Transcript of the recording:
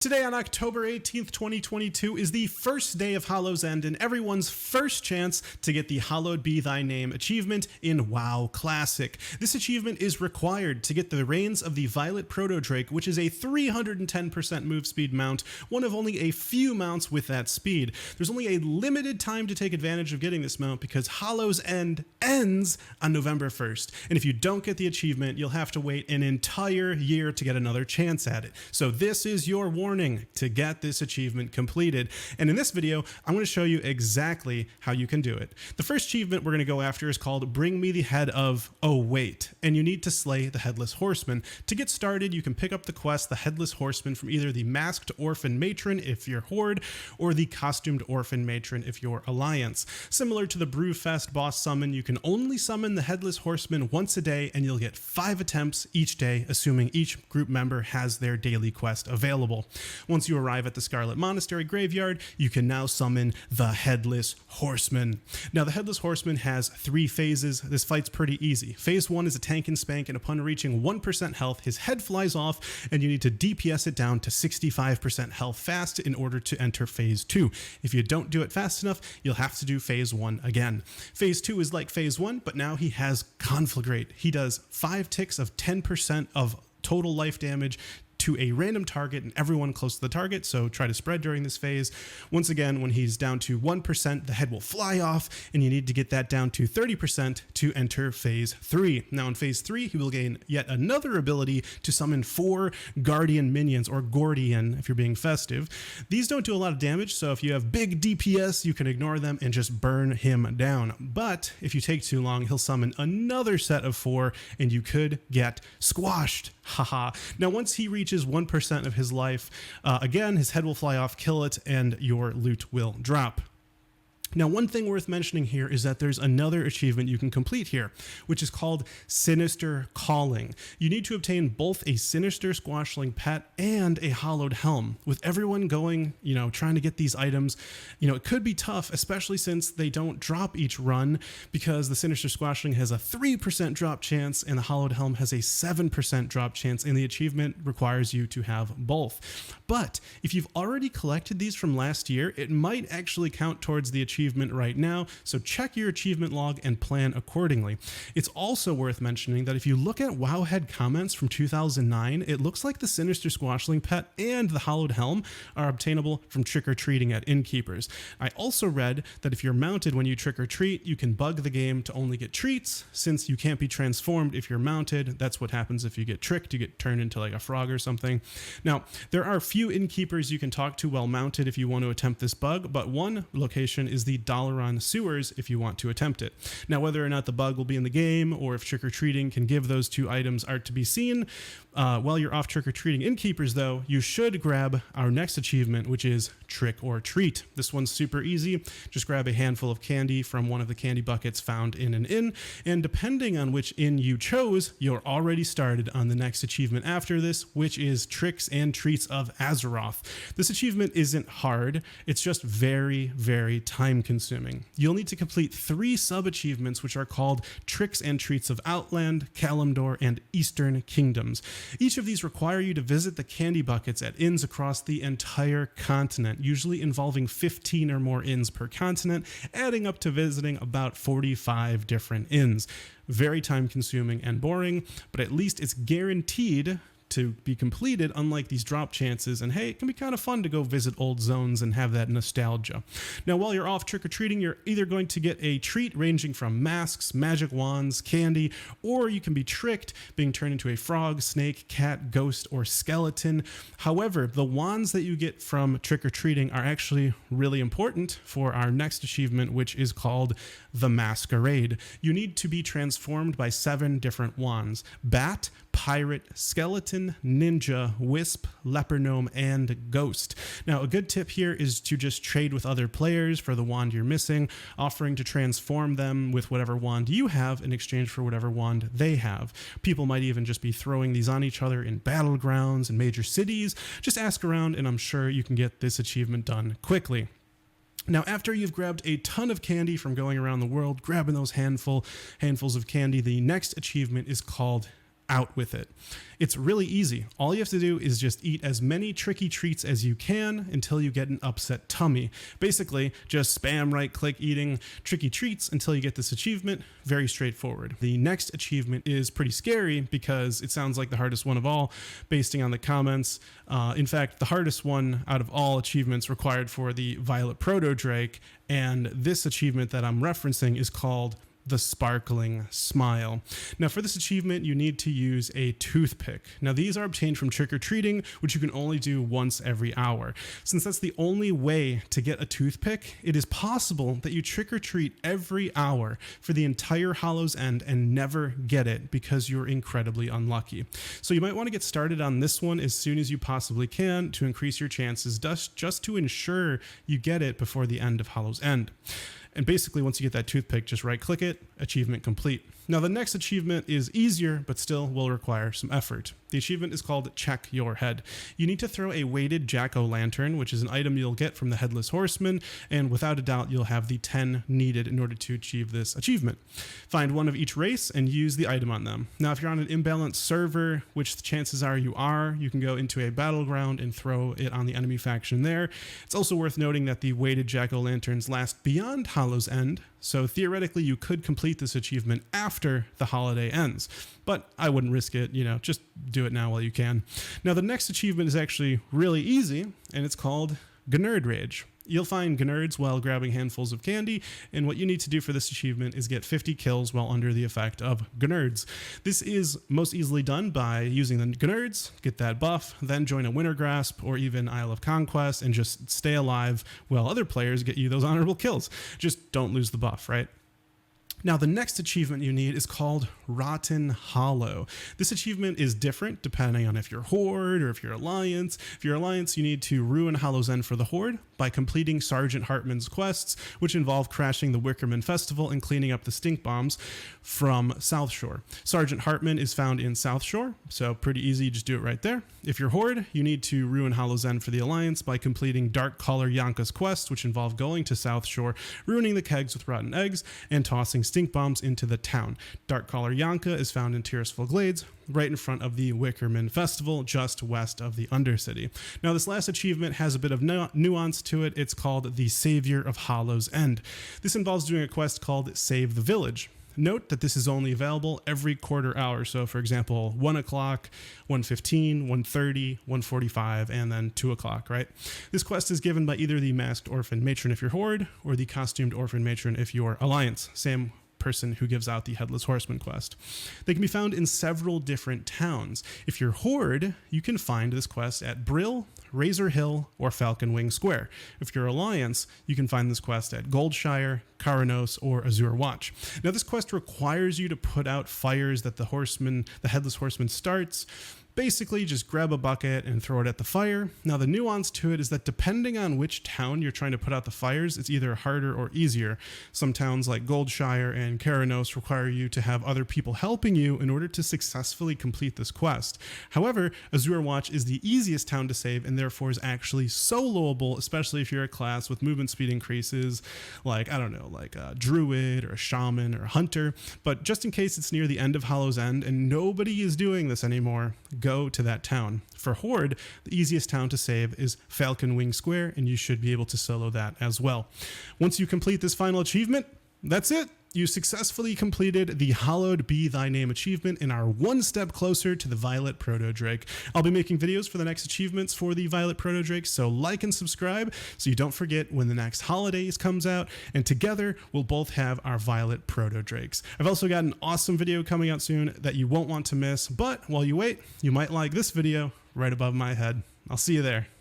Today on October 18th, 2022 is the first day of Hallow's End and everyone's first chance to get the Hallowed Be Thy Name achievement in WoW Classic. This achievement is required to get the Reigns of the Violet Proto-Drake, which is a 310% move speed mount, one of only a few mounts with that speed. There's only a limited time to take advantage of getting this mount because Hallow's End ends on November 1st. And if you don't get the achievement, you'll have to wait an entire year to get another chance at it. So this is your warning to get this achievement completed. And in this video, I'm going to show you exactly how you can do it. The first achievement we're going to go after is called Bring Me the Head of Oh Wait, and you need to slay the Headless Horseman. To get started, you can pick up the quest, the Headless Horseman, from either the Masked Orphan Matron if you're Horde, or the Costumed Orphan Matron if you're Alliance. Similar to the brewfest boss summon, you can only summon the Headless Horseman once a day, and you'll get 5 attempts each day, assuming each group member has their daily quest available. Once you arrive at the Scarlet Monastery Graveyard, you can now summon the Headless Horseman. Now, the Headless Horseman has 3 phases. This fight's pretty easy. Phase 1 is a tank and spank, and upon reaching 1% health, his head flies off, and you need to DPS it down to 65% health fast in order to enter Phase 2. If you don't do it fast enough, you'll have to do Phase 1 again. Phase 2 is like Phase 1, but now he has Conflagrate. He does 5 ticks of 10% of total life damage to a random target and everyone close to the target, so try to spread during this phase. Once again, when he's down to 1%, the head will fly off, and you need to get that down to 30% to enter Phase 3. Now in Phase 3, he will gain yet another ability to summon 4 Guardian minions, or Gordian if you're being festive. These don't do a lot of damage, so if you have big DPS, you can ignore them and just burn him down. But if you take too long, he'll summon another set of 4, and you could get squashed. Haha. Now once he reaches 1% of his life, again, his head will fly off, kill it, and your loot will drop. Now, one thing worth mentioning here is that there's another achievement you can complete here, which is called Sinister Calling. You need to obtain both a Sinister Squashling Pet and a Hallowed Helm. With everyone going, trying to get these items, it could be tough, especially since they don't drop each run, because the Sinister Squashling has a 3% drop chance and the Hallowed Helm has a 7% drop chance, and the achievement requires you to have both. But if you've already collected these from last year, it might actually count towards the achievement right now, so check your achievement log and plan accordingly. It's also worth mentioning that if you look at Wowhead comments from 2009, it looks like the Sinister Squashling Pet and the Hallowed Helm are obtainable from trick-or-treating at innkeepers. I also read that if you're mounted when you trick-or-treat, you can bug the game to only get treats, since you can't be transformed if you're mounted. That's what happens if you get tricked. You get turned into like a frog or something. Now, there are few innkeepers you can talk to while mounted if you want to attempt this bug, but one location is the Dalaran sewers if you want to attempt it. Now, whether or not the bug will be in the game or if trick-or-treating can give those 2 items are to be seen. While you're off trick-or-treating innkeepers, though, you should grab our next achievement, which is Trick or Treat. This one's super easy. Just grab a handful of candy from one of the candy buckets found in an inn, and depending on which inn you chose, you're already started on the next achievement after this, which is Tricks and Treats of Azeroth. This achievement isn't hard. It's just very, very time-consuming. You'll need to complete 3 sub-achievements, which are called Tricks and Treats of Outland, Kalimdor, and Eastern Kingdoms. Each of these require you to visit the candy buckets at inns across the entire continent, usually involving 15 or more inns per continent, adding up to visiting about 45 different inns. Very time-consuming and boring, but at least it's guaranteed to be completed, unlike these drop chances, and hey, it can be kind of fun to go visit old zones and have that nostalgia. Now, while you're off trick-or-treating, you're either going to get a treat ranging from masks, magic wands, candy, or you can be tricked, being turned into a frog, snake, cat, ghost, or skeleton. However, the wands that you get from trick-or-treating are actually really important for our next achievement, which is called the Masquerade. You need to be transformed by 7 different wands: Bat, Pirate, Skeleton, Ninja, Wisp, Leper Gnome, and Ghost. Now, a good tip here is to just trade with other players for the wand you're missing, offering to transform them with whatever wand you have in exchange for whatever wand they have. People might even just be throwing these on each other in battlegrounds and major cities. Just ask around and I'm sure you can get this achievement done quickly. Now, after you've grabbed a ton of candy from going around the world, grabbing those handfuls of candy, the next achievement is called out with it. It's really easy. All you have to do is just eat as many tricky treats as you can until you get an upset tummy. Basically, just spam right-click eating tricky treats until you get this achievement. Very straightforward. The next achievement is pretty scary because it sounds like the hardest one of all, based on the comments. In fact, the hardest one out of all achievements required for the Violet proto-drake, and this achievement that I'm referencing is called the Sparkling Smile. Now for this achievement, you need to use a toothpick. Now these are obtained from trick-or-treating, which you can only do once every hour. Since that's the only way to get a toothpick, it is possible that you trick-or-treat every hour for the entire Hallow's End and never get it because you're incredibly unlucky. So you might want to get started on this one as soon as you possibly can to increase your chances, just to ensure you get it before the end of Hallow's End. And basically, once you get that toothpick, just right-click it, achievement complete. Now, the next achievement is easier, but still will require some effort. The achievement is called Check Your Head. You need to throw a weighted jack-o'-lantern, which is an item you'll get from the Headless Horseman, and without a doubt, you'll have the 10 needed in order to achieve this achievement. Find one of each race and use the item on them. Now, if you're on an imbalanced server, which the chances are you are, you can go into a battleground and throw it on the enemy faction there. It's also worth noting that the weighted jack-o'-lanterns last beyond Hallow's End, so theoretically you could complete this achievement after the holiday ends, but I wouldn't risk it, just do it now while you can. Now the next achievement is actually really easy, and it's called G.N.E.R.D Rage. You'll find G.N.E.R.Ds while grabbing handfuls of candy, and what you need to do for this achievement is get 50 kills while under the effect of G.N.E.R.Ds. This is most easily done by using the G.N.E.R.Ds, get that buff, then join a Winter Grasp or even Isle of Conquest and just stay alive while other players get you those honorable kills. Just don't lose the buff, right? Now, the next achievement you need is called Rotten Hollow. This achievement is different depending on if you're Horde or if you're Alliance. If you're Alliance, you need to ruin Hallow's End for the Horde by completing Sergeant Hartman's quests, which involve crashing the Wickerman Festival and cleaning up the stink bombs from South Shore. Sergeant Hartman is found in South Shore, so pretty easy, just do it right there. If you're Horde, you need to ruin Hallow's End for the Alliance by completing Dark Caller Yanka's quests, which involve going to South Shore, ruining the kegs with rotten eggs, and tossing stink bombs into the town. Dark Caller Yanka is found in Tearsful Glades, right in front of the Wickerman Festival, just west of the Undercity. Now, this last achievement has a bit of nuance to it. It's called the Savior of Hallow's End. This involves doing a quest called Save the Village. Note that this is only available every quarter hour. So, for example, 1 o'clock, 1:15, 1:30, 1:45, and then 2 o'clock, right? This quest is given by either the Masked Orphan Matron if you're Horde, or the Costumed Orphan Matron if you're Alliance. Same person who gives out the Headless Horseman quest. They can be found in several different towns. If you're Horde, you can find this quest at Brill, Razor Hill, or Falcon Wing Square. If you're Alliance, you can find this quest at Goldshire, Caranos, or Azure Watch. Now, this quest requires you to put out fires that the Headless Horseman starts. Basically, just grab a bucket and throw it at the fire. Now, the nuance to it is that depending on which town you're trying to put out the fires, it's either harder or easier. Some towns like Goldshire and Caranos require you to have other people helping you in order to successfully complete this quest. However, Azure Watch is the easiest town to save and therefore is actually soloable, especially if you're a class with movement speed increases like, a druid or a shaman or a hunter. But just in case it's near the end of Hallow's End and nobody is doing this anymore, go to that town. For Horde, the easiest town to save is Falcon Wing Square, and you should be able to solo that as well. Once you complete this final achievement, that's it. You successfully completed the Hallowed Be Thy Name achievement and are one step closer to the Violet proto-drake. I'll be making videos for the next achievements for the Violet proto-drake, so like and subscribe so you don't forget when the next holidays comes out, and together we'll both have our Violet proto-drakes. I've also got an awesome video coming out soon that you won't want to miss, but while you wait, you might like this video right above my head. I'll see you there.